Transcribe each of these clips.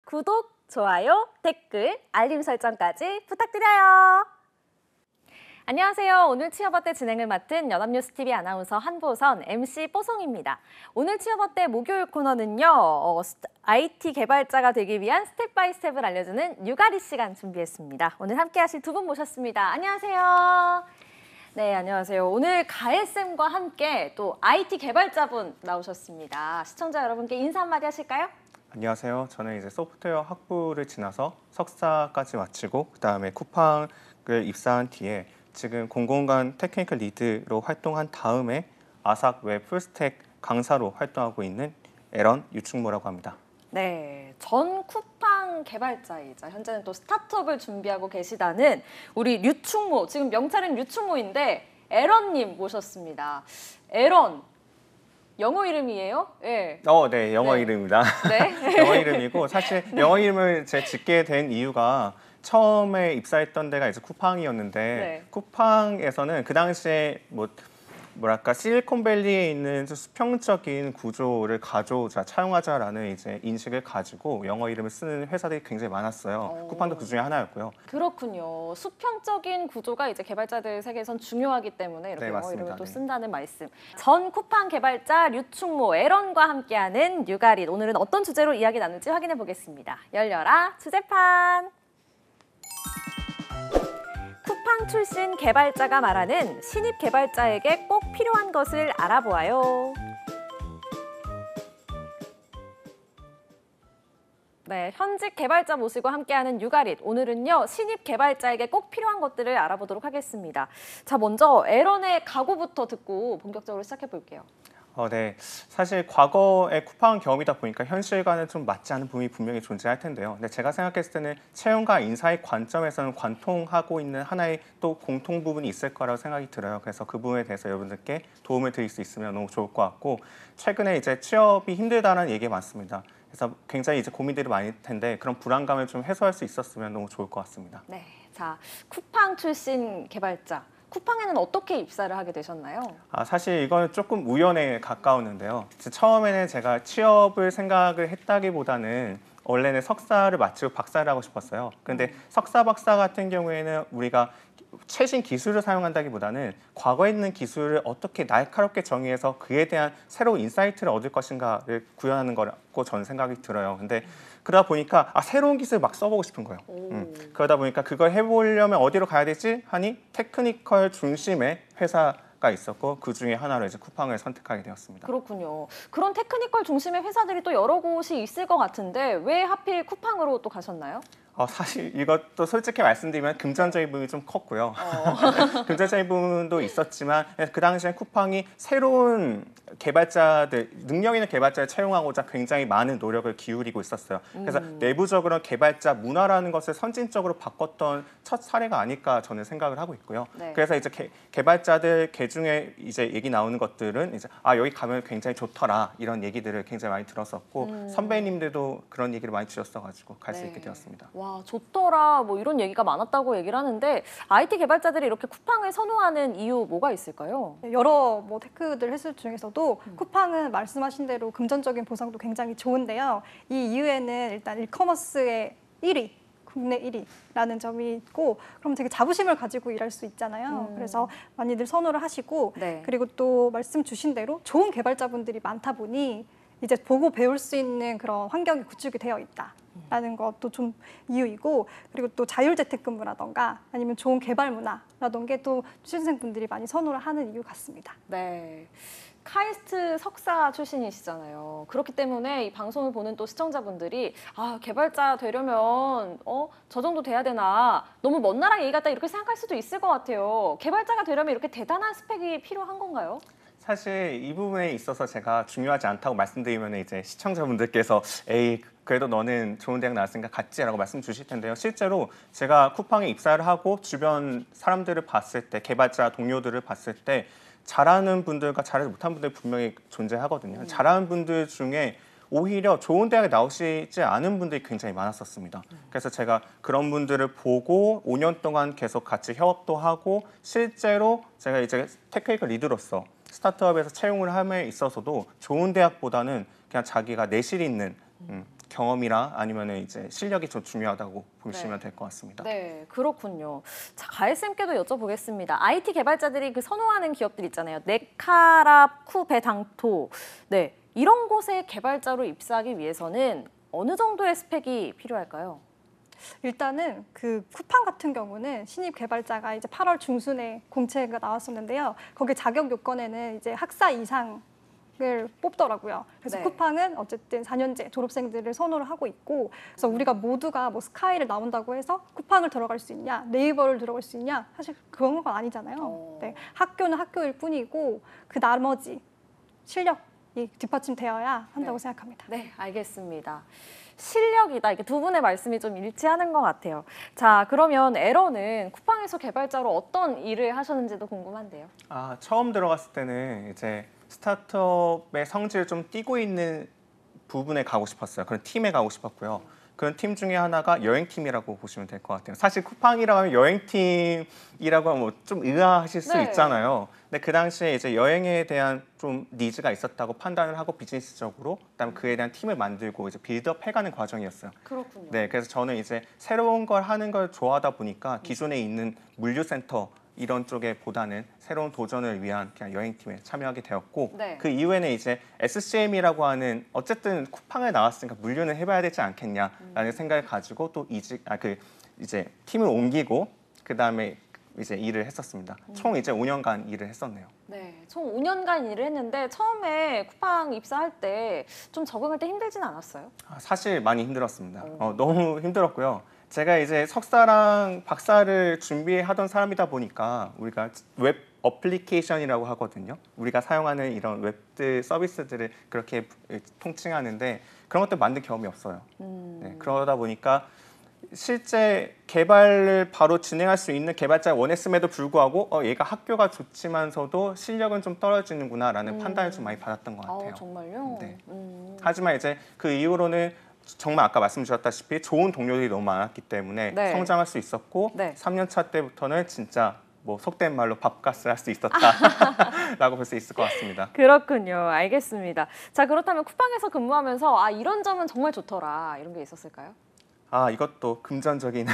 구독, 좋아요, 댓글, 알림 설정까지 부탁드려요. 안녕하세요. 오늘 취업어때 진행을 맡은 연합뉴스TV 아나운서 한보선, MC 뽀송입니다. 오늘 취업어때 목요일 코너는요. IT 개발자가 되기 위한 스텝 바이 스텝을 알려주는 유가리 시간 준비했습니다. 오늘 함께 하실 두 분 모셨습니다. 안녕하세요. 네, 안녕하세요. 오늘 가혜쌤과 함께 또 IT 개발자분 나오셨습니다. 시청자 여러분께 인사 한마디 하실까요? 안녕하세요. 저는 이제 소프트웨어 학부를 지나서 석사까지 마치고 그다음에 쿠팡을 입사한 뒤에 지금 공공간 테크니컬 리드로 활동한 다음에 아삭 웹 풀스택 강사로 활동하고 있는 에런 유충모라고 합니다. 네, 전 쿠팡 개발자이자 현재는 또 스타트업을 준비하고 계시다는 우리 류충모, 지금 명찰은 류충모인데 에런님 모셨습니다. 에런, 영어 이름이에요? 네. 네, 영어 네. 이름입니다. 네. 영어 이름이고 사실 영어 이름을 제가 짓게 된 이유가 처음에 입사했던 데가 이제 쿠팡이었는데 네. 쿠팡에서는 그 당시에 뭐랄까 실리콘밸리에 있는 수평적인 구조를 가져오자 차용하자라는 이제 인식을 가지고 영어 이름을 쓰는 회사들이 굉장히 많았어요. 쿠팡도 그 중에 하나였고요. 그렇군요. 수평적인 구조가 이제 개발자들 세계에선 중요하기 때문에 이렇게 네, 영어 맞습니다. 이름을 또 네. 쓴다는 말씀. 전 쿠팡 개발자 류충모 에런과 함께하는 유가리. 오늘은 어떤 주제로 이야기 나눌지 확인해 보겠습니다. 열려라 주제판. 쿠팡 출신 개발자가 말하는 신입 개발자에게 꼭 필요한 것을 알아보아요. 네, 현직 개발자 모시고 함께하는 유가릿. 오늘은요, 신입 개발자에게 꼭 필요한 것들을 알아보도록 하겠습니다. 자, 먼저 에런의 각오부터 듣고 본격적으로 시작해 볼게요. 네, 사실 과거의 쿠팡 경험이다 보니까 현실과는 좀 맞지 않은 부분이 분명히 존재할 텐데요. 근데 제가 생각했을 때는 채용과 인사의 관점에서는 관통하고 있는 하나의 또 공통 부분이 있을 거라고 생각이 들어요. 그래서 그 부분에 대해서 여러분들께 도움을 드릴 수 있으면 너무 좋을 것 같고, 최근에 이제 취업이 힘들다는 얘기가 많습니다. 그래서 굉장히 이제 고민들이 많을 텐데 그런 불안감을 좀 해소할 수 있었으면 너무 좋을 것 같습니다. 네, 자, 쿠팡 출신 개발자. 쿠팡에는 어떻게 입사를 하게 되셨나요? 사실 이거는 조금 우연에 가까웠는데요. 처음에는 제가 취업을 생각을 했다기보다는 원래는 석사를 마치고 박사를 하고 싶었어요. 근데 석사, 박사 같은 경우에는 우리가 최신 기술을 사용한다기보다는 과거에 있는 기술을 어떻게 날카롭게 정의해서 그에 대한 새로운 인사이트를 얻을 것인가를 구현하는 거라고 저는 생각이 들어요. 근데 그러다 보니까 새로운 기술을 막 써보고 싶은 거예요. 그러다 보니까 그걸 해보려면 어디로 가야 되지? 하니 테크니컬 중심의 회사가 있었고 그 중에 하나로 이제 쿠팡을 선택하게 되었습니다. 그렇군요. 그런 테크니컬 중심의 회사들이 또 여러 곳이 있을 것 같은데 왜 하필 쿠팡으로 또 가셨나요? 사실 이것도 솔직히 말씀드리면 금전적인 부분이 좀 컸고요. 금전적인 부분도 있었지만 그 당시에 쿠팡이 새로운 개발자들, 능력 있는 개발자를 채용하고자 굉장히 많은 노력을 기울이고 있었어요. 그래서 내부적으로 개발자 문화라는 것을 선진적으로 바꿨던 첫 사례가 아닐까 저는 생각을 하고 있고요. 네. 그래서 이제 개발자들 개중에 이제 얘기 나오는 것들은 이제 여기 가면 굉장히 좋더라 이런 얘기들을 굉장히 많이 들었었고 선배님들도 그런 얘기를 많이 주셨어가지고 갈 수 있게 되었습니다. 와, 좋더라 뭐 이런 얘기가 많았다고 얘기를 하는데 IT 개발자들이 이렇게 쿠팡을 선호하는 이유 뭐가 있을까요? 여러 테크들 했을 중에서도 쿠팡은 말씀하신 대로 금전적인 보상도 굉장히 좋은데요. 이 이유에는 일단 일커머스의 1위, 국내 1위라는 점이 있고 그럼 되게 자부심을 가지고 일할 수 있잖아요. 그래서 많이들 선호를 하시고 네. 그리고 또 말씀 주신 대로 좋은 개발자분들이 많다 보니 이제 보고 배울 수 있는 그런 환경이 구축이 되어 있다라는 것도 좀 이유이고 그리고 또 자율재택근무라던가 아니면 좋은 개발 문화라던가 또 취준생분들이 많이 선호를 하는 이유 같습니다. 네. 카이스트 석사 출신이시잖아요. 그렇기 때문에 이 방송을 보는 또 시청자분들이 개발자 되려면 저 정도 돼야 되나 너무 먼 나라 얘기 같다 이렇게 생각할 수도 있을 것 같아요. 개발자가 되려면 이렇게 대단한 스펙이 필요한 건가요? 사실 이 부분에 있어서 제가 중요하지 않다고 말씀드리면 이제 시청자분들께서 에이 그래도 너는 좋은 대학 나왔으니까 갔지라고 말씀 주실 텐데요. 실제로 제가 쿠팡에 입사를 하고 주변 사람들을 봤을 때 개발자 동료들을 봤을 때 잘하는 분들과 잘하지 못한 분들이 분명히 존재하거든요. 잘하는 분들 중에 오히려 좋은 대학에 나오시지 않은 분들이 굉장히 많았었습니다. 그래서 제가 그런 분들을 보고 5년 동안 계속 같이 협업도 하고 실제로 제가 이제 테크니컬 리드로서 스타트업에서 채용을 함에 있어서도 좋은 대학보다는 그냥 자기가 내실 있는 경험이랑 아니면은 이제 실력이 좀 중요하다고 보시면 네. 될 것 같습니다. 네, 그렇군요. 자, 가을쌤께도 여쭤보겠습니다. IT 개발자들이 그 선호하는 기업들 있잖아요. 네카랍, 쿠베당토. 네, 이런 곳에 개발자로 입사하기 위해서는 어느 정도의 스펙이 필요할까요? 일단은 그 쿠팡 같은 경우는 신입 개발자가 이제 8월 중순에 공채가 나왔었는데요. 거기 자격 요건에는 이제 학사 이상을 뽑더라고요. 그래서 네. 쿠팡은 어쨌든 4년제 졸업생들을 선호를 하고 있고, 그래서 우리가 모두가 뭐 스카이를 나온다고 해서 쿠팡을 들어갈 수 있냐, 네이버를 들어갈 수 있냐, 사실 그런 건 아니잖아요. 네, 학교는 학교일 뿐이고 그 나머지 실력이 뒷받침되어야 한다고 네. 생각합니다. 네, 알겠습니다. 실력이다. 이게 두 분의 말씀이 좀 일치하는 것 같아요. 자, 그러면 에러는 쿠팡에서 개발자로 어떤 일을 하셨는지도 궁금한데요. 처음 들어갔을 때는 이제 스타트업의 성질을 좀 띠고 있는 부분에 가고 싶었어요. 그런 팀에 가고 싶었고요. 그런 팀 중에 하나가 여행팀이라고 보시면 될 것 같아요. 사실 쿠팡이라고 하면 여행팀이라고 하면 좀 의아하실 수 네. 있잖아요. 근데 그 당시에 이제 여행에 대한 좀 니즈가 있었다고 판단을 하고 비즈니스적으로 그다음 그에 대한 팀을 만들고 이제 빌드업 해가는 과정이었어요. 그렇군요. 네, 그래서 저는 이제 새로운 걸 하는 걸 좋아하다 보니까 기존에 있는 물류센터 이런 쪽에 보다는 새로운 도전을 위한 그냥 여행팀에 참여하게 되었고 네. 그 이후에는 이제 SCM이라고 하는 어쨌든 쿠팡에 나왔으니까 물류는 해봐야 되지 않겠냐라는 생각을 가지고 또 이제 팀을 옮기고 그 다음에 이제 일을 했었습니다. 총 이제 5년간 일을 했었네요. 네, 총 5년간 일을 했는데 처음에 쿠팡 입사할 때 좀 적응할 때 힘들진 않았어요? 사실 많이 힘들었습니다. 너무 힘들었고요. 제가 이제 석사랑 박사를 준비하던 사람이다 보니까 우리가 웹 어플리케이션이라고 하거든요. 우리가 사용하는 이런 웹 서비스들을 그렇게 통칭하는데 그런 것들 만든 경험이 없어요. 네, 그러다 보니까 실제 개발을 바로 진행할 수 있는 개발자를 원했음에도 불구하고 얘가 학교가 좋지만서도 실력은 좀 떨어지는구나라는 판단을 좀 많이 받았던 것 같아요. 정말요? 네. 하지만 이제 그 이후로는 정말 아까 말씀 주셨다시피 좋은 동료들이 너무 많았기 때문에 네. 성장할 수 있었고 네. 3년 차 때부터는 진짜 뭐 속된 말로 밥값을 할 수 있었다라고 볼 수 있을 것 같습니다. 그렇군요. 알겠습니다. 자, 그렇다면 쿠팡에서 근무하면서 이런 점은 정말 좋더라. 이런 게 있었을까요? 이것도 금전적인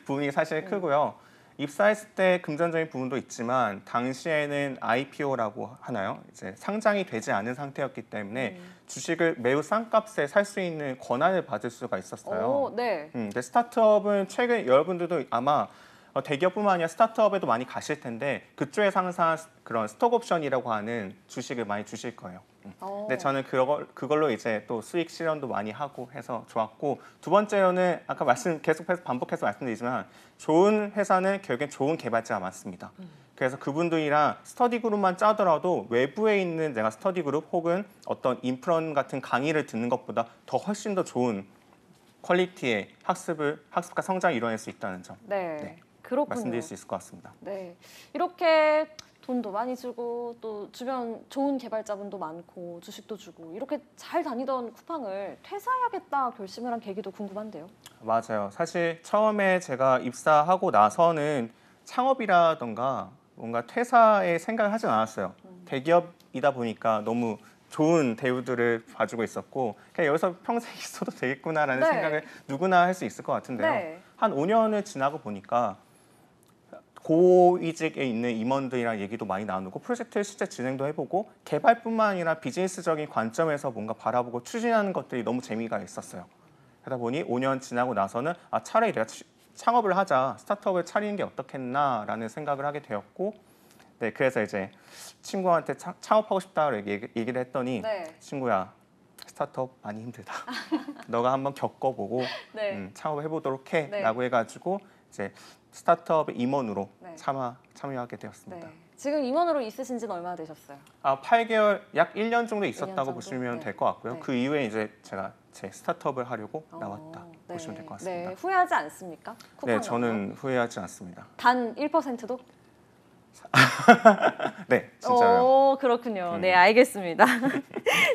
부분이 사실 크고요. 입사했을 때 금전적인 부분도 있지만 당시에는 IPO라고 하나요? 이제 상장이 되지 않은 상태였기 때문에 주식을 매우 싼 값에 살 수 있는 권한을 받을 수가 있었어요. 네. 근데 스타트업은 최근 여러분들도 아마 대기업뿐만 아니라 스타트업에도 많이 가실 텐데 그쪽에서 항상 그런 스톡옵션이라고 하는 주식을 많이 주실 거예요. 근데 저는 그걸로 이제 또 수익 실현도 많이 하고 해서 좋았고 두 번째로는 아까 계속해서 반복해서 말씀드리지만 좋은 회사는 결국엔 좋은 개발자가 많습니다. 그래서 그분들이랑 스터디 그룹만 짜더라도 외부에 있는 내가 스터디 그룹 혹은 어떤 인프런 같은 강의를 듣는 것보다 더 훨씬 더 좋은 퀄리티의 학습과 성장을 이뤄낼 수 있다는 점 네. 그렇군요. 말씀드릴 수 있을 것 같습니다. 네. 이렇게 돈도 많이 주고 또 주변 좋은 개발자분도 많고 주식도 주고 이렇게 잘 다니던 쿠팡을 퇴사해야겠다 결심을 한 계기도 궁금한데요. 맞아요. 사실 처음에 제가 입사하고 나서는 창업이라던가 뭔가 퇴사의 생각을 하진 않았어요. 대기업이다 보니까 너무 좋은 대우들을 봐주고 있었고 그냥 여기서 평생 있어도 되겠구나라는 네. 생각을 누구나 할 수 있을 것 같은데요. 네. 한 5년을 지나고 보니까 고이직에 있는 임원들이랑 얘기도 많이 나누고 프로젝트를 실제 진행도 해보고 개발뿐만 아니라 비즈니스적인 관점에서 뭔가 바라보고 추진하는 것들이 너무 재미가 있었어요. 그러다 보니 5년 지나고 나서는 차라리 내가 창업을 하자, 스타트업을 차리는 게 어떻겠나라는 생각을 하게 되었고 네, 그래서 이제 친구한테 창업하고 싶다고 얘기를 했더니 네. 친구야, 스타트업 많이 힘들다. 너가 한번 겪어보고 네. 창업해보도록 해 네. 라고 해가지고 이제 스타트업의 임원으로 네. 참여하게 되었습니다. 네. 지금 임원으로 있으신 지는 얼마나 되셨어요? 8개월, 약 1년 정도 1년 있었다고 정도? 보시면 네. 될 것 같고요. 네. 그 이후에 이제 제가 제 스타트업을 하려고 나왔다 네. 보시면 될 것 같습니다. 네. 후회하지 않습니까? 네, 저는 후회하지 않습니다. 단 1%도? 네, 진짜요. 그렇군요. 네, 알겠습니다.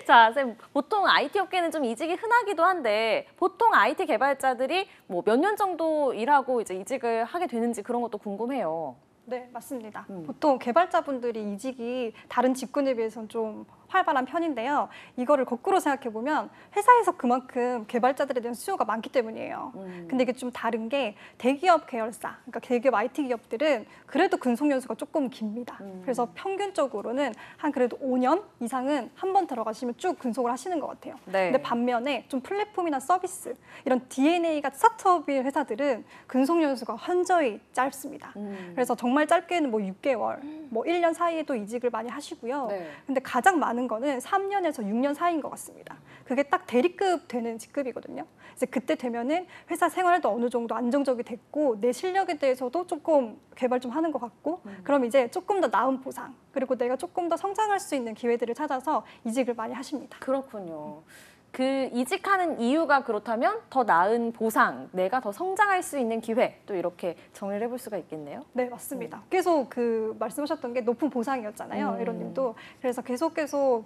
자, 쌤, 보통 IT 업계는 좀 이직이 흔하기도 한데 보통 IT 개발자들이 뭐 몇 년 정도 일하고 이제 이직을 하게 되는지 그런 것도 궁금해요. 네, 맞습니다. 보통 개발자분들이 이직이 다른 직군에 비해서는 좀 활발한 편인데요. 이거를 거꾸로 생각해 보면 회사에서 그만큼 개발자들에 대한 수요가 많기 때문이에요. 근데 이게 좀 다른 게 대기업 계열사, 그러니까 대기업 IT 기업들은 그래도 근속 연수가 조금 깁니다. 그래서 평균적으로는 한 그래도 5년 이상은 한 번 들어가시면 쭉 근속을 하시는 것 같아요. 네. 근데 반면에 좀 플랫폼이나 서비스 이런 DNA가 스타트업인 회사들은 근속 연수가 현저히 짧습니다. 그래서 정말 짧게는 뭐 6개월, 뭐 1년 사이에도 이직을 많이 하시고요. 네. 근데 가장 많은 거는 3년에서 6년 사이인 것 같습니다. 그게 딱 대리급 되는 직급이거든요. 이제 그때 되면은 회사 생활도 어느 정도 안정적이 됐고 내 실력에 대해서도 조금 개발 좀 하는 것 같고 그럼 이제 조금 더 나은 보상 그리고 내가 조금 더 성장할 수 있는 기회들을 찾아서 이직을 많이 하십니다. 그렇군요. 그 이직하는 이유가 그렇다면 더 나은 보상, 내가 더 성장할 수 있는 기회 또 이렇게 정리를 해볼 수가 있겠네요. 네, 맞습니다. 계속 그 말씀하셨던 게 높은 보상이었잖아요, 에로님도. 그래서 계속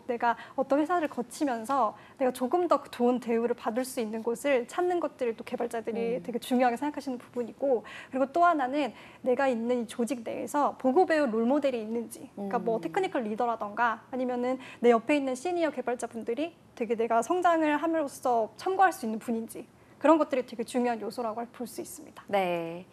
내가 어떤 회사를 거치면서 내가 조금 더 좋은 대우를 받을 수 있는 곳을 찾는 것들을 또 개발자들이 되게 중요하게 생각하시는 부분이고, 그리고 또 하나는 내가 있는 이 조직 내에서 보고 배울 롤모델이 있는지, 그러니까 뭐 테크니컬 리더라던가 아니면은 내 옆에 있는 시니어 개발자분들이 되게 내가 성장을 함으로써 참고할 수 있는 분인지 그런 것들이 되게 중요한 요소라고 볼 수 있습니다. 네.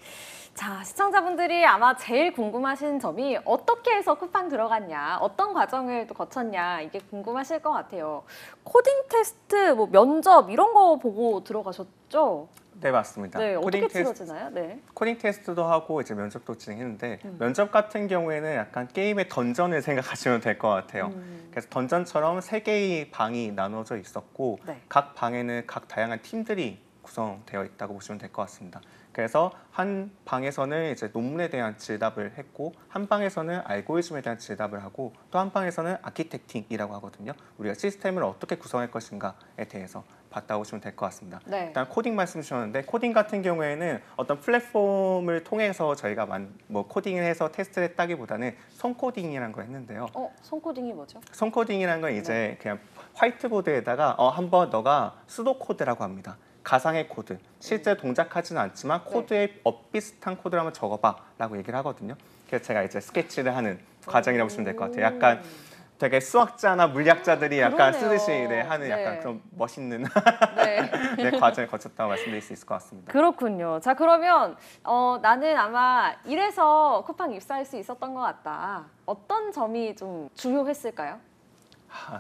자, 시청자분들이 아마 제일 궁금하신 점이 어떻게 해서 쿠팡 들어갔냐, 어떤 과정을 또 거쳤냐, 이게 궁금하실 것 같아요. 코딩 테스트, 뭐 면접 이런 거 보고 들어가셨죠? 네, 맞습니다. 네, 어떻게 코딩 테스트, 치러지나요? 네. 코딩 테스트도 하고 이제 면접도 진행했는데 면접 같은 경우에는 약간 게임의 던전을 생각하시면 될 것 같아요. 그래서 던전처럼 3개의 방이 나눠져 있었고 네. 각 방에는 각 다양한 팀들이 구성되어 있다고 보시면 될 것 같습니다. 그래서 한 방에서는 이제 논문에 대한 질답을 했고 한 방에서는 알고리즘에 대한 질답을 하고 또 한 방에서는 아키텍팅이라고 하거든요. 우리가 시스템을 어떻게 구성할 것인가에 대해서 봤다 보시면 될 것 같습니다. 네. 일단 코딩 말씀 주셨는데 코딩 같은 경우에는 어떤 플랫폼을 통해서 저희가 뭐 코딩을 해서 테스트를 했다기보다는 손코딩이라는 걸 했는데요. 손코딩이 뭐죠? 손코딩이라는 건 이제 그냥 화이트보드에다가 한번 너가 수도 코드라고 합니다. 가상의 코드, 실제 동작하지는 않지만 코드에 비슷한 코드를 한번 적어봐라고 얘기를 하거든요. 그래서 제가 이제 스케치를 하는 과정이라고 보시면 될 것 같아요. 약간 되게 수학자나 물리학자들이 약간 그러네요. 쓰듯이 하는 네. 약간 그런 멋있는 네. 네, 과정을 거쳤다고 말씀드릴 수 있을 것 같습니다. 그렇군요. 자, 그러면 나는 아마 이래서 쿠팡 입사할 수 있었던 것 같다. 어떤 점이 좀 주요했을까요?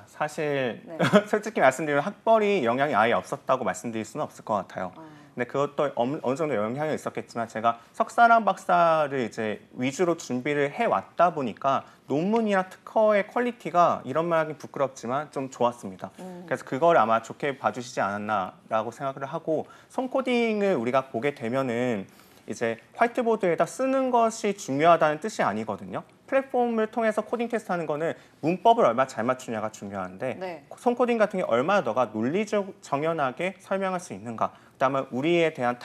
사실 네. 솔직히 말씀드리면 학벌이 영향이 아예 없었다고 말씀드릴 수는 없을 것 같아요. 근데 그것도 어느 정도 영향이 있었겠지만 제가 석사랑 박사를 이제 위주로 준비를 해왔다 보니까 논문이나 특허의 퀄리티가 이런 말 하긴 부끄럽지만 좀 좋았습니다. 그래서 그걸 아마 좋게 봐주시지 않았나라고 생각을 하고 손코딩을 우리가 보게 되면은 이제 화이트보드에다 쓰는 것이 중요하다는 뜻이 아니거든요. 플랫폼을 통해서 코딩 테스트하는 거는 문법을 얼마나 잘 맞추냐가 중요한데 네. 손코딩 같은 게 얼마나 너가 논리적 정연하게 설명할 수 있는가, 그다음에 우리에 대한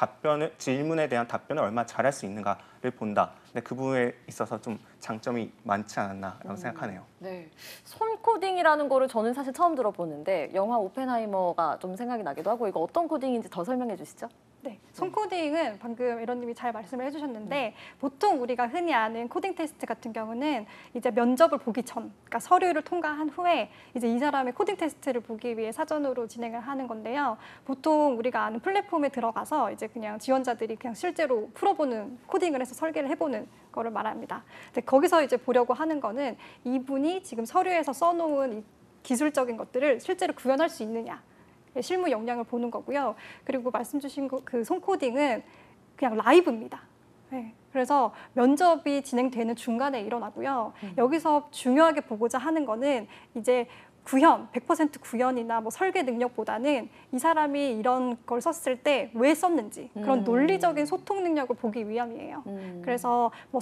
질문에 대한 답변을 얼마나 잘할 수 있는가를 본다. 근데 그 부분에 있어서 좀 장점이 많지 않았나라고 생각하네요. 네. 손코딩이라는 거를 저는 사실 처음 들어보는데 영화 오펜하이머가 좀 생각이 나기도 하고 이거 어떤 코딩인지 더 설명해 주시죠. 네, 손코딩은 방금 에런님이 잘 말씀을 해주셨는데 보통 우리가 흔히 아는 코딩 테스트 같은 경우는 이제 면접을 보기 전, 그러니까 서류를 통과한 후에 이제 이 사람의 코딩 테스트를 보기 위해 사전으로 진행을 하는 건데요. 보통 우리가 아는 플랫폼에 들어가서 이제 그냥 지원자들이 그냥 실제로 풀어보는 코딩을 해서 설계를 해보는 거를 말합니다. 근데 거기서 이제 보려고 하는 거는 이분이 지금 서류에서 써놓은 이 기술적인 것들을 실제로 구현할 수 있느냐. 실무 역량을 보는 거고요. 그리고 말씀 주신 그 손코딩은 그냥 라이브입니다. 네. 그래서 면접이 진행되는 중간에 일어나고요. 여기서 중요하게 보고자 하는 거는 이제 구현, 100% 구현이나 뭐 설계 능력보다는 이 사람이 이런 걸 썼을 때 왜 썼는지 그런 논리적인 소통 능력을 보기 위함이에요. 그래서 뭐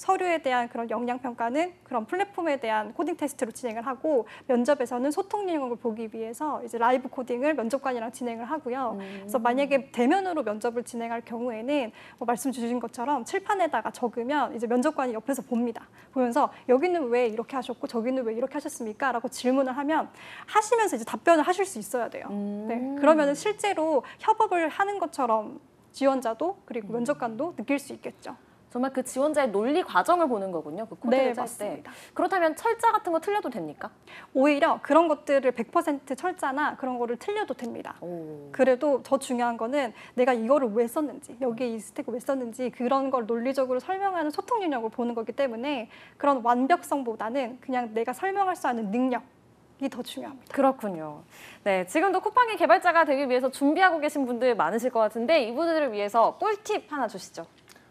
서류에 대한 그런 역량 평가는 그런 플랫폼에 대한 코딩 테스트로 진행을 하고 면접에서는 소통 능력을 보기 위해서 이제 라이브 코딩을 면접관이랑 진행을 하고요. 그래서 만약에 대면으로 면접을 진행할 경우에는 말씀 주신 것처럼 칠판에다가 적으면 이제 면접관이 옆에서 봅니다. 보면서 여기는 왜 이렇게 하셨고 저기는 왜 이렇게 하셨습니까? 라고 질문을 하면 하시면서 이제 답변을 하실 수 있어야 돼요. 네. 그러면은 실제로 협업을 하는 것처럼 지원자도 그리고 면접관도 느낄 수 있겠죠. 정말 그 지원자의 논리 과정을 보는 거군요. 그 코드를 네, 짤 때. 맞습니다. 그렇다면 철자 같은 거 틀려도 됩니까? 오히려 그런 것들을 100% 철자나 그런 거를 틀려도 됩니다. 오. 그래도 더 중요한 거는 내가 이거를 왜 썼는지, 여기에 이 스택을 왜 썼는지 그런 걸 논리적으로 설명하는 소통 능력을 보는 거기 때문에 그런 완벽성보다는 그냥 내가 설명할 수 있는 능력이 더 중요합니다. 그렇군요. 네, 지금도 쿠팡의 개발자가 되기 위해서 준비하고 계신 분들 많으실 것 같은데 이분들을 위해서 꿀팁 하나 주시죠.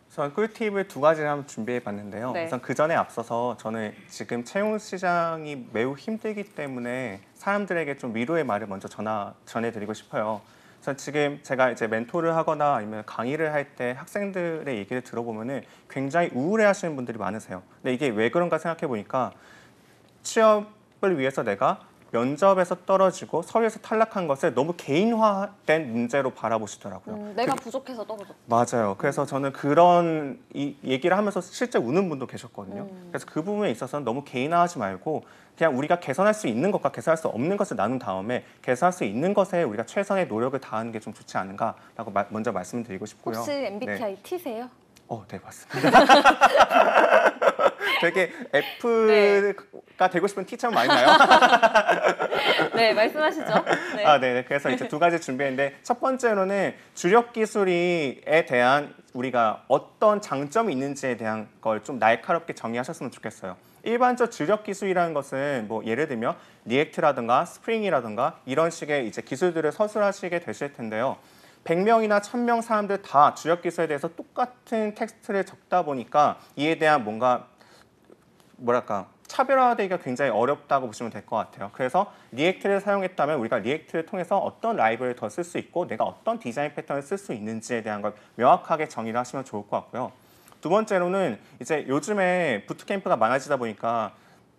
우선 꿀팁을 두 가지를 한번 준비해 봤는데요. 네. 우선 그 전에 앞서서 저는 지금 채용 시장이 매우 힘들기 때문에 사람들에게 좀 위로의 말을 먼저 전해드리고 싶어요. 우선 지금 제가 이제 멘토를 하거나 아니면 강의를 할 때 학생들의 얘기를 들어보면은 굉장히 우울해하시는 분들이 많으세요. 근데 이게 왜 그런가 생각해 보니까 취업을 위해서 내가 면접에서 떨어지고 서류에서 탈락한 것을 너무 개인화된 문제로 바라보시더라고요. 내가 부족해서 떨어졌다. 맞아요. 그래서 저는 그런 이 얘기를 하면서 실제 우는 분도 계셨거든요. 그래서 그 부분에 있어서는 너무 개인화하지 말고 그냥 우리가 개선할 수 있는 것과 개선할 수 없는 것을 나눈 다음에 개선할 수 있는 것에 우리가 최선의 노력을 다하는 게 좀 좋지 않은가라고 먼저 말씀을 드리고 싶고요. 혹시 MBTI T세요? 네, 맞습니다. 되게 F가 되고 싶은 T처럼 많이 나요. 네, 말씀하시죠. 네. 네. 그래서 이제 두 가지 준비했는데 첫 번째로는 주력 기술에 대한 우리가 어떤 장점이 있는지에 대한 걸 좀 날카롭게 정의하셨으면 좋겠어요. 일반적 주력 기술이라는 것은 뭐 예를 들면 리액트라든가 스프링이라든가 이런 식의 이제 기술들을 서술하시게 되실 텐데요. 100명이나 1000명 사람들 다 주력 기술에 대해서 똑같은 텍스트를 적다 보니까 이에 대한 뭔가 뭐랄까 차별화되기가 굉장히 어렵다고 보시면 될 것 같아요. 그래서 리액트를 사용했다면 우리가 리액트를 통해서 어떤 라이브러리를 더 쓸 수 있고 내가 어떤 디자인 패턴을 쓸 수 있는지에 대한 걸 명확하게 정의를 하시면 좋을 것 같고요. 두 번째로는 이제 요즘에 부트캠프가 많아지다 보니까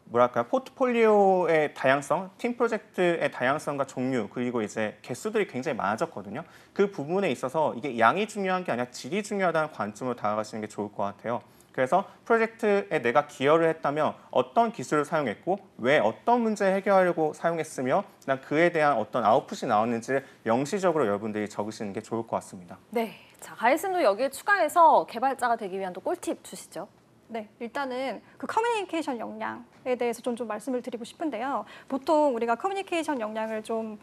뭐랄까 포트폴리오의 다양성, 팀 프로젝트의 다양성과 종류 그리고 이제 개수들이 굉장히 많아졌거든요. 그 부분에 있어서 이게 양이 중요한 게 아니라 질이 중요하다는 관점으로 다가가시는 게 좋을 것 같아요. 그래서 프로젝트에 내가 기여를 했다면 어떤 기술을 사용했고 왜 어떤 문제 해결하려고 사용했으며 그에 대한 어떤 아웃풋이 나왔는지를 명시적으로 여러분들이 적으시는 게 좋을 것 같습니다. 네, 자 가이슨도 여기에 추가해서 개발자가 되기 위한 또 꿀팁 주시죠. 네, 일단은 그 커뮤니케이션 역량에 대해서 좀 말씀을 드리고 싶은데요. 보통 우리가 커뮤니케이션 역량을 좀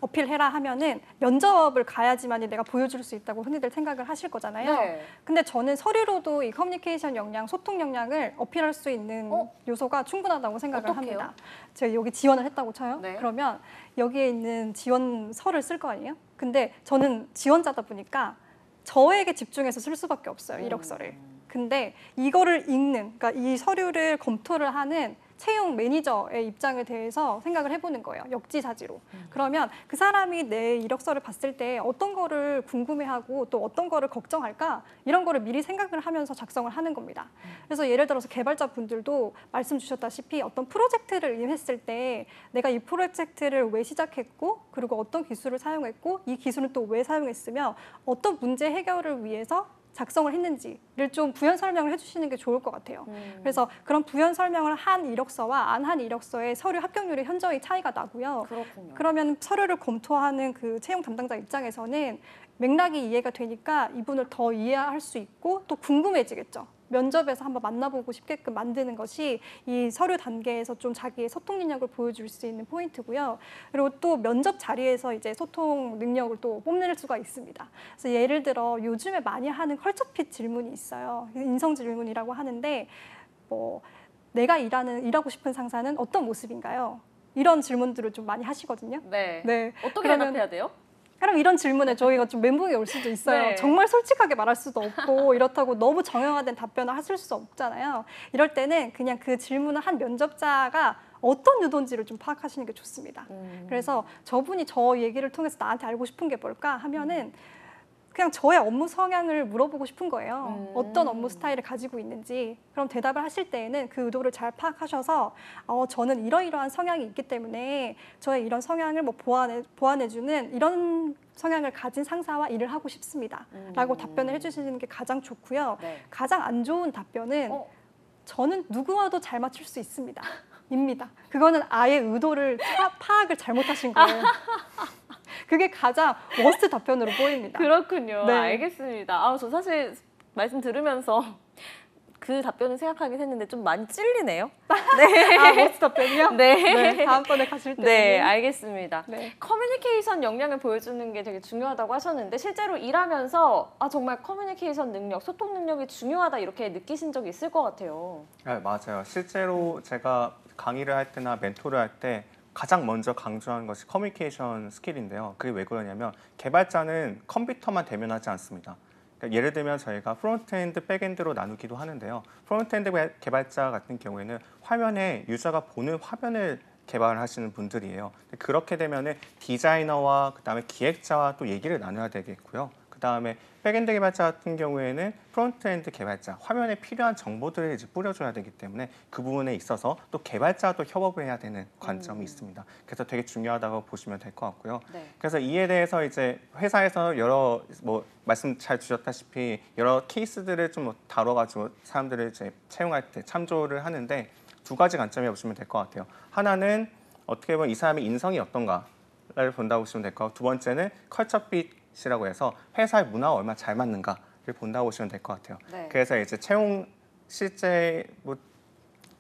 어필해라 하면은 면접을 가야지만이 내가 보여줄 수 있다고 흔히들 생각을 하실 거잖아요. 네. 근데 저는 서류로도 이 커뮤니케이션 역량, 소통 역량을 어필할 수 있는 요소가 충분하다고 생각을 어떡해요? 합니다. 제가 여기 지원을 했다고 쳐요. 네. 그러면 여기에 있는 지원서를 쓸 거 아니에요? 근데 저는 지원자다 보니까 저에게 집중해서 쓸 수밖에 없어요, 이력서를. 근데 이거를 읽는, 그러니까 이 서류를 검토를 하는 채용 매니저의 입장에 대해서 생각을 해보는 거예요. 역지사지로. 그러면 그 사람이 내 이력서를 봤을 때 어떤 거를 궁금해하고 또 어떤 거를 걱정할까? 이런 거를 미리 생각을 하면서 작성을 하는 겁니다. 그래서 예를 들어서 개발자분들도 말씀 주셨다시피 어떤 프로젝트를 임했을 때 내가 이 프로젝트를 왜 시작했고 그리고 어떤 기술을 사용했고 이 기술은 또 왜 사용했으며 어떤 문제 해결을 위해서 작성을 했는지를 좀 부연 설명을 해주시는 게 좋을 것 같아요. 그래서 그런 부연 설명을 한 이력서와 안 한 이력서의 서류 합격률이 현저히 차이가 나고요. 그렇군요. 그러면 서류를 검토하는 그 채용 담당자 입장에서는 맥락이 이해가 되니까 이분을 더 이해할 수 있고 또 궁금해지겠죠. 면접에서 한번 만나보고 싶게끔 만드는 것이 이 서류 단계에서 좀 자기의 소통 능력을 보여줄 수 있는 포인트고요. 그리고 또 면접 자리에서 이제 소통 능력을 또 뽐낼 수가 있습니다. 그래서 예를 들어 요즘에 많이 하는 컬처핏 질문이 있어요. 인성 질문이라고 하는데 뭐 내가 일하고 싶은 상사는 어떤 모습인가요? 이런 질문들을 좀 많이 하시거든요. 네. 네. 어떻게 그러면 대답해야 돼요? 그럼 이런 질문에 저희가 좀 멘붕이 올 수도 있어요. 네. 정말 솔직하게 말할 수도 없고 이렇다고 너무 정형화된 답변을 하실 수 없잖아요. 이럴 때는 그냥 그 질문을 한 면접자가 어떤 의도인지를 좀 파악하시는 게 좋습니다. 그래서 저분이 저 얘기를 통해서 나한테 알고 싶은 게 뭘까 하면은 그냥 저의 업무 성향을 물어보고 싶은 거예요. 어떤 업무 스타일을 가지고 있는지. 그럼 대답을 하실 때에는 그 의도를 잘 파악하셔서 저는 이러이러한 성향이 있기 때문에 저의 이런 성향을 뭐 보완해주는 이런 성향을 가진 상사와 일을 하고 싶습니다. 라고 답변을 해주시는 게 가장 좋고요. 네. 가장 안 좋은 답변은 저는 누구와도 잘 맞출 수 있습니다. 입니다. 그거는 아예 의도를 파악을 잘못하신 거예요. 그게 가장 워스트 답변으로 보입니다. 그렇군요. 네. 알겠습니다. 저 사실 말씀 들으면서 그 답변을 생각하긴 했는데 좀 많이 찔리네요. 아, 머스 답변이요? 네. 네, 다음번에 가실 때. 네, 알겠습니다. 네. 커뮤니케이션 역량을 보여주는 게 되게 중요하다고 하셨는데 실제로 일하면서 정말 커뮤니케이션 능력, 소통 능력이 중요하다 이렇게 느끼신 적이 있을 것 같아요. 네, 맞아요. 실제로 제가 강의를 할 때나 멘토를 할 때 가장 먼저 강조하는 것이 커뮤니케이션 스킬인데요. 그게 왜 그러냐면 개발자는 컴퓨터만 대면하지 않습니다. 그러니까 예를 들면 저희가 프론트엔드, 백엔드로 나누기도 하는데요. 프론트엔드 개발자 같은 경우에는 화면에 유저가 보는 화면을 개발하시는 분들이에요. 그렇게 되면은 디자이너와 그다음에 기획자와 또 얘기를 나눠야 되겠고요. 그다음에 백엔드 개발자 같은 경우에는 프론트엔드 개발자, 화면에 필요한 정보들을 이제 뿌려줘야 되기 때문에 그 부분에 있어서 또 개발자도 협업을 해야 되는 관점이 있습니다. 그래서 되게 중요하다고 보시면 될 것 같고요. 네. 그래서 이에 대해서 이제 회사에서 여러 말씀 잘 주셨다시피 여러 케이스들을 좀 다뤄가지고 사람들을 이제 채용할 때 참조를 하는데 두 가지 관점에 보시면 될 것 같아요. 하나는 어떻게 보면 이 사람의 인성이 어떤가를 본다고 보시면 될 것 같고 두 번째는 컬처 핏이라고 해서 회사의 문화와 얼마나 잘 맞는가를 본다고 보시면 될 것 같아요. 네. 그래서 이제 채용 실제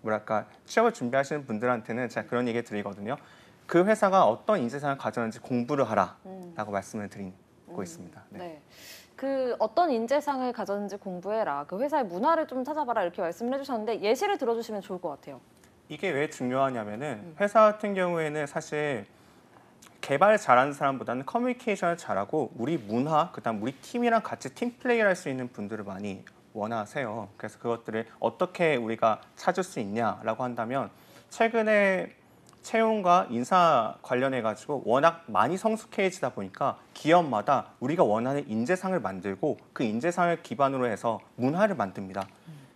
뭐랄까 취업을 준비하시는 분들한테는 제가 그런 얘기 드리거든요. 그 회사가 어떤 인재상을 가져오는지 공부를 하라라고 말씀을 드리고 있습니다. 네. 네. 그 어떤 인재상을 가졌는지 공부해라. 그 회사의 문화를 좀 찾아봐라 이렇게 말씀을 해주셨는데 예시를 들어주시면 좋을 것 같아요. 이게 왜 중요하냐면은 회사 같은 경우에는 사실 개발 잘하는 사람보다는 커뮤니케이션을 잘하고 우리 문화, 그다음 우리 팀이랑 같이 팀 플레이를 할 수 있는 분들을 많이 원하세요. 그래서 그것들을 어떻게 우리가 찾을 수 있냐라고 한다면 최근에 채용과 인사 관련해 가지고 워낙 많이 성숙해지다 보니까 기업마다 우리가 원하는 인재상을 만들고 그 인재상을 기반으로 해서 문화를 만듭니다.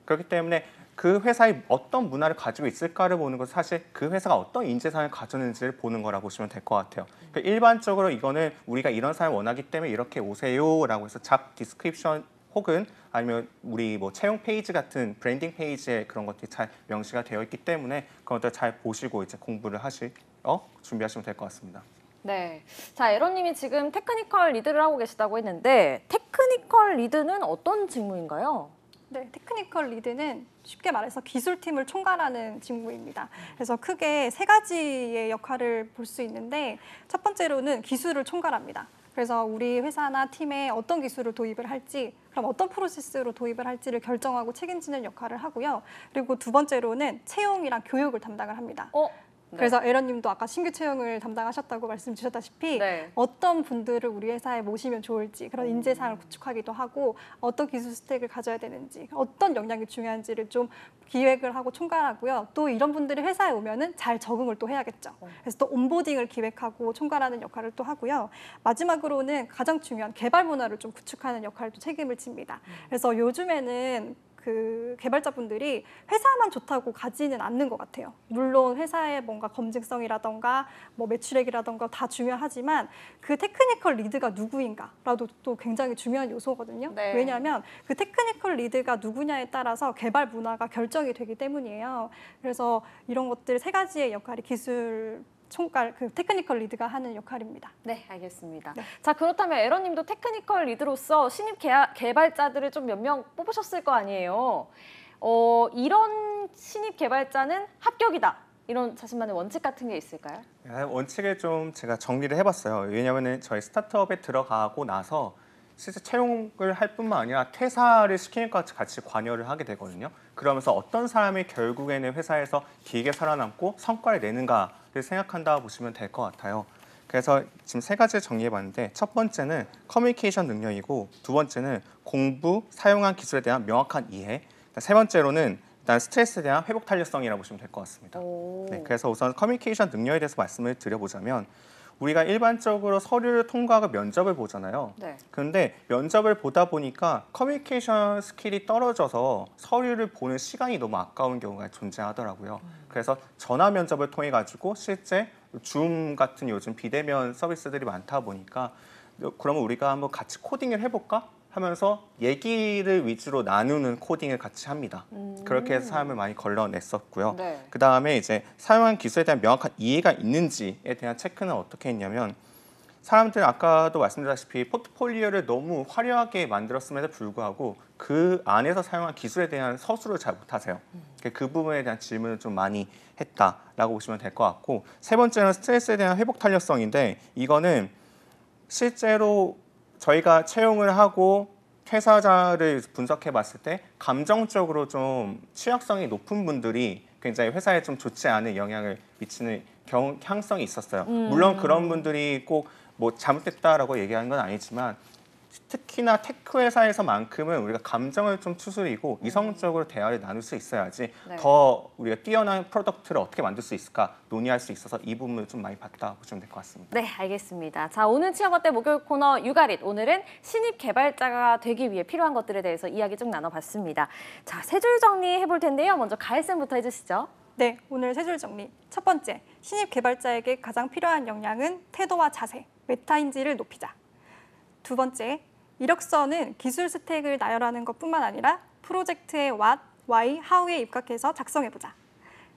그렇기 때문에 그 회사에 어떤 문화를 가지고 있을까를 보는 것은 사실 그 회사가 어떤 인재상을 가졌는지를 보는 거라고 보시면 될 것 같아요. 그러니까 일반적으로 이거는 우리가 이런 사람을 원하기 때문에 이렇게 오세요라고 해서 잡 디스크립션 혹은 아니면 우리 채용 페이지 같은 브랜딩 페이지에 그런 것들이 잘 명시가 되어 있기 때문에 그것들 잘 보시고 이제 공부를 준비하시면 될 것 같습니다. 네. 자, 에런님이 지금 테크니컬 리드를 하고 계시다고 했는데 테크니컬 리드는 어떤 직무인가요? 네, 테크니컬 리드는 쉽게 말해서 기술팀을 총괄하는 직무입니다. 그래서 크게 세 가지의 역할을 볼 수 있는데 첫 번째로는 기술을 총괄합니다. 그래서 우리 회사나 팀에 어떤 기술을 도입을 할지, 그럼 어떤 프로세스로 도입을 할지를 결정하고 책임지는 역할을 하고요. 그리고 두 번째로는 채용이랑 교육을 담당을 합니다. 네. 그래서 에런님도 아까 신규 채용을 담당하셨다고 말씀 주셨다시피 네. 어떤 분들을 우리 회사에 모시면 좋을지 그런 인재상을 구축하기도 하고 어떤 기술 스택을 가져야 되는지 어떤 역량이 중요한지를 좀 기획을 하고 총괄하고요. 또 이런 분들이 회사에 오면은 잘 적응을 또 해야겠죠. 그래서 또 온보딩을 기획하고 총괄하는 역할을 또 하고요. 마지막으로는 가장 중요한 개발 문화를 좀 구축하는 역할도 책임을 집니다. 그래서 요즘에는 그 개발자분들이 회사만 좋다고 가지는 않는 것 같아요. 물론 회사의 뭔가 검증성이라던가 매출액이라던가 다 중요하지만 그 테크니컬 리드가 누구인가라도 또 굉장히 중요한 요소거든요. 네. 왜냐하면 그 테크니컬 리드가 누구냐에 따라서 개발 문화가 결정이 되기 때문이에요. 그래서 이런 것들 세 가지의 역할이 기술 총괄, 그 테크니컬 리드가 하는 역할입니다. 네, 알겠습니다. 네. 자, 그렇다면 에런님도 테크니컬 리드로서 신입 개발자들을 좀 몇 명 뽑으셨을 거 아니에요. 이런 신입 개발자는 합격이다. 이런 자신만의 원칙 같은 게 있을까요? 원칙을 좀 제가 정리를 해봤어요. 왜냐하면 저희 스타트업에 들어가고 나서 실제 채용을 할 뿐만 아니라 퇴사를 시키는 것까지 같이 관여를 하게 되거든요. 그러면서 어떤 사람이 결국에는 회사에서 길게 살아남고 성과를 내는가를 생각한다 보시면 될 것 같아요. 그래서 지금 세 가지를 정리해봤는데 첫 번째는 커뮤니케이션 능력이고 두 번째는 공부, 사용한 기술에 대한 명확한 이해, 세 번째로는 일단 스트레스에 대한 회복 탄력성이라고 보시면 될 것 같습니다. 네, 그래서 우선 커뮤니케이션 능력에 대해서 말씀을 드려보자면 우리가 일반적으로 서류를 통과하고 면접을 보잖아요. 네. 그런데 면접을 보다 보니까 커뮤니케이션 스킬이 떨어져서 서류를 보는 시간이 너무 아까운 경우가 존재하더라고요. 그래서 전화 면접을 통해 가지고 실제 줌 같은 요즘 비대면 서비스들이 많다 보니까 그러면 우리가 한번 같이 코딩을 해볼까? 하면서 얘기를 위주로 나누는 코딩을 같이 합니다. 그렇게 해서 사람을 많이 걸러냈었고요. 네. 그 다음에 이제 사용한 기술에 대한 명확한 이해가 있는지에 대한 체크는 어떻게 했냐면 사람들은 아까도 말씀드렸다시피 포트폴리오를 너무 화려하게 만들었음에도 불구하고 그 안에서 사용한 기술에 대한 서술을 잘 못하세요. 그 부분에 대한 질문을 좀 많이 했다라고 보시면 될 것 같고, 세 번째는 스트레스에 대한 회복 탄력성인데, 이거는 실제로 저희가 채용을 하고 퇴사자를 분석해 봤을 때 감정적으로 좀 취약성이 높은 분들이 굉장히 회사에 좀 좋지 않은 영향을 미치는 향성이 있었어요. 물론 그런 분들이 꼭 뭐 잘못됐다라고 얘기하는 건 아니지만, 특히나 테크 회사에서만큼은 우리가 감정을 좀 추스리고 이성적으로 대화를 나눌 수 있어야지 네. 더 우리가 뛰어난 프로덕트를 어떻게 만들 수 있을까 논의할 수 있어서 이 부분을 좀 많이 봤다 보시면 될 것 같습니다. 네, 알겠습니다. 자, 오늘 취업 어때 목요일 코너 유가릿. 오늘은 신입 개발자가 되기 위해 필요한 것들에 대해서 이야기 좀 나눠봤습니다. 자, 세 줄 정리해 볼 텐데요. 먼저 가을쌤부터 해주시죠. 네, 오늘 세 줄 정리. 첫 번째, 신입 개발자에게 가장 필요한 역량은 태도와 자세, 메타인지를 높이자. 두 번째, 이력서는 기술 스택을 나열하는 것뿐만 아니라 프로젝트의 what, why, how에 입각해서 작성해보자.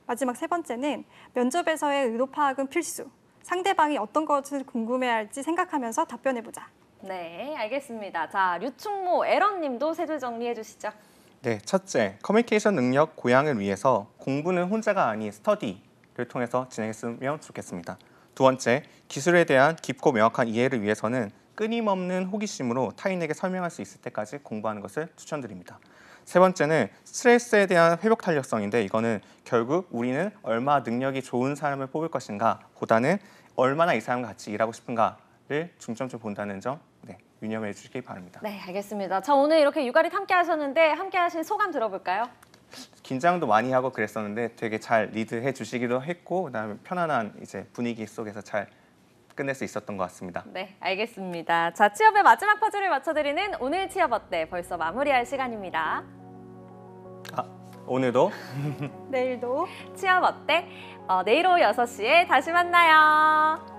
마지막 세 번째는 면접에서의 의도 파악은 필수. 상대방이 어떤 것을 궁금해할지 생각하면서 답변해보자. 네, 알겠습니다. 자, 류충모 에런님도 세 줄 정리해 주시죠. 네, 첫째, 커뮤니케이션 능력 고양을 위해서 공부는 혼자가 아닌 스터디를 통해서 진행했으면 좋겠습니다. 두 번째, 기술에 대한 깊고 명확한 이해를 위해서는 끊임없는 호기심으로 타인에게 설명할 수 있을 때까지 공부하는 것을 추천드립니다. 세 번째는 스트레스에 대한 회복 탄력성인데, 이거는 결국 우리는 얼마나 능력이 좋은 사람을 뽑을 것인가 보다는 얼마나 이 사람과 같이 일하고 싶은가를 중점적으로 본다는 점 유념해 주시기 바랍니다. 네, 알겠습니다. 자, 오늘 이렇게 유가릿 함께 하셨는데 함께 하신 소감 들어볼까요? 긴장도 많이 하고 그랬었는데 되게 잘 리드해 주시기도 했고, 그다음에 편안한 이제 분위기 속에서 잘 끝낼 수 있었던 것 같습니다. 네, 알겠습니다. 자, 취업의 마지막 퍼즐을 맞춰드리는 오늘 취업 어때 벌써 마무리할 시간입니다. 오늘도 내일도 취업 어때? 내일 오후 6시에 다시 만나요.